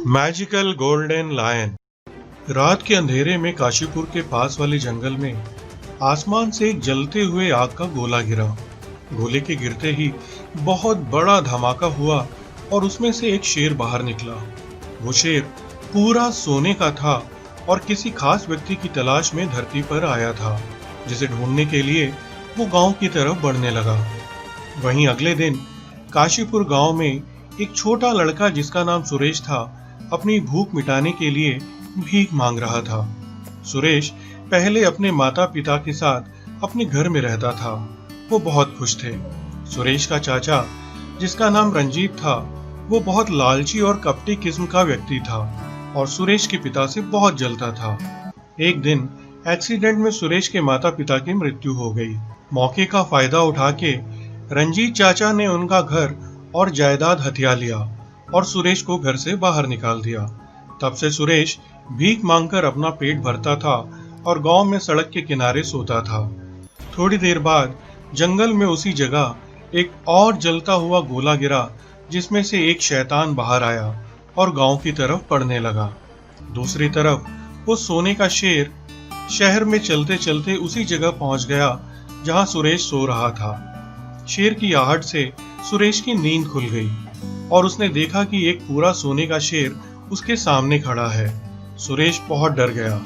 Magical golden lion. रात के अंधेरे में काशीपुर के पास वाले जंगल में आसमान से एक जलते हुए आग का गोला गिरा। गोले के गिरते ही बहुत बड़ा धमाका हुआ और उसमें से एक शेर बाहर निकला। वो शेर पूरा सोने का था और किसी खास व्यक्ति की तलाश में धरती पर आया था, जिसे ढूंढने के लिए वो गांव की तरफ बढ़ने लगा। वहीं अगले दिन काशीपुर गांव में एक छोटा लड़का जिसका नाम सुरेश था, अपनी भूख मिटाने के लिए भीख मांग रहा था। सुरेश पहले अपने माता पिता के साथ अपने घर में रहता था। वो बहुत खुश थे। सुरेश का चाचा जिसका नाम रंजीत था, वो बहुत लालची और कपटी किस्म का व्यक्ति था और सुरेश के पिता से बहुत जलता था। एक दिन एक्सीडेंट में सुरेश के माता पिता की मृत्यु हो गई। मौके का फायदा उठा के रंजीत चाचा ने उनका घर और जायदाद हथिया लिया और सुरेश को घर से बाहर निकाल दिया। तब से सुरेश भीख मांगकर अपना पेट भरता था और गांव में सड़क के किनारे सोता था। थोड़ी देर बाद जंगल में उसी जगह एक और जलता हुआ गोला गिरा, जिसमें से एक शैतान बाहर आया और गांव की तरफ बढ़ने लगा। दूसरी तरफ वो सोने का शेर शहर में चलते चलते उसी जगह पहुंच गया जहां सुरेश सो रहा था। शेर की आहट से सुरेश की नींद खुल गई और उसने देखा कि एक पूरा सोने का शेर उसके सामने खड़ा है। सुरेश बहुत डर गया।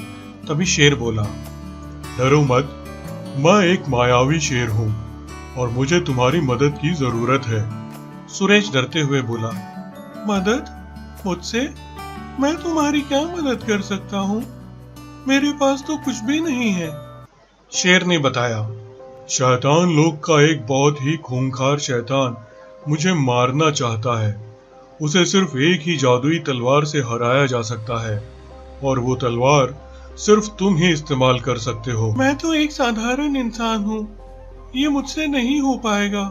तभी शेर बोला, डरो मत, मैं एक मायावी शेर हूँ और मुझे तुम्हारी मदद की जरूरत है। सुरेश डरते हुए बोला, मदद? मुझसे? मैं तुम्हारी क्या मदद कर सकता हूँ? मेरे पास तो कुछ भी नहीं है। शेर ने बताया, शैतान लोक का एक बहुत ही खूंखार शैतान मुझे मारना चाहता है। उसे सिर्फ एक ही जादुई तलवार से हराया जा सकता है और वो तलवार सिर्फ तुम ही इस्तेमाल कर सकते हो। मैं तो एक साधारण इंसान हूँ, ये मुझसे नहीं हो पाएगा।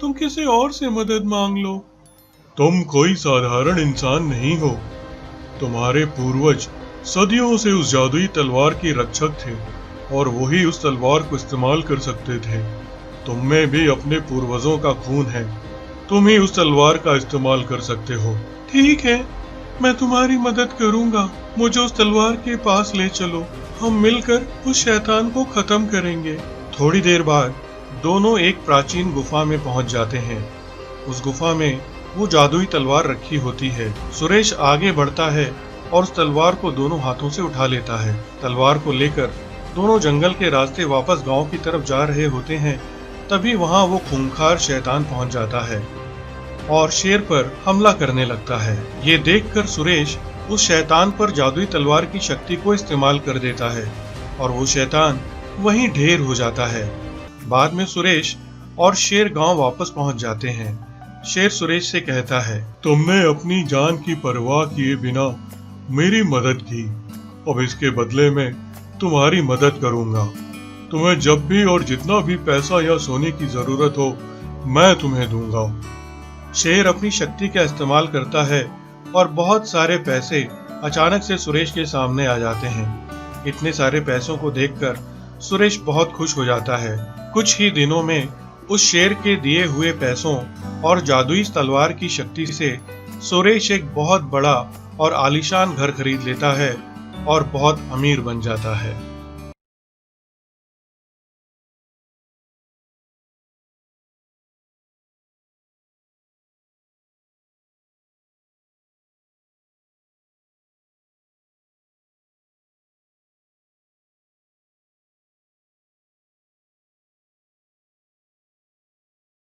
तुम किसी और से मदद मांग लो। तुम कोई साधारण इंसान नहीं हो। तुम्हारे पूर्वज सदियों से उस जादुई तलवार के रक्षक थे और वही उस तलवार को इस्तेमाल कर सकते थे। तुम में भी अपने पूर्वजों का खून है। तुम ही उस तलवार का इस्तेमाल कर सकते हो। ठीक है, मैं तुम्हारी मदद करूंगा। मुझे उस तलवार के पास ले चलो, हम मिलकर उस शैतान को खत्म करेंगे। थोड़ी देर बाद दोनों एक प्राचीन गुफा में पहुंच जाते हैं। उस गुफा में वो जादुई तलवार रखी होती है। सुरेश आगे बढ़ता है और उस तलवार को दोनों हाथों से उठा लेता है। तलवार को लेकर दोनों जंगल के रास्ते वापस गांव की तरफ जा रहे होते हैं। तभी वहां वो खूंखार शैतान पहुंच जाता है और शेर पर हमला करने लगता है। ये देखकर सुरेश उस शैतान पर जादुई तलवार की शक्ति को इस्तेमाल कर देता है और वो शैतान वहीं ढेर हो जाता है। बाद में सुरेश और शेर गांव वापस पहुंच जाते हैं। शेर सुरेश से कहता है, तुमने अपनी जान की परवाह किए बिना मेरी मदद की। अब इसके बदले में तुम्हारी मदद करूंगा। तुम्हें जब भी और जितना भी पैसा या सोने की जरूरत हो, मैं तुम्हें दूंगा। शेर अपनी शक्ति का इस्तेमाल करता है और बहुत सारे पैसे अचानक से सुरेश के सामने आ जाते हैं। इतने सारे पैसों को देखकर सुरेश बहुत खुश हो जाता है। कुछ ही दिनों में उस शेर के दिए हुए पैसों और जादुई तलवार की शक्ति से सुरेश एक बहुत बड़ा और आलीशान घर खरीद लेता है और बहुत अमीर बन जाता है।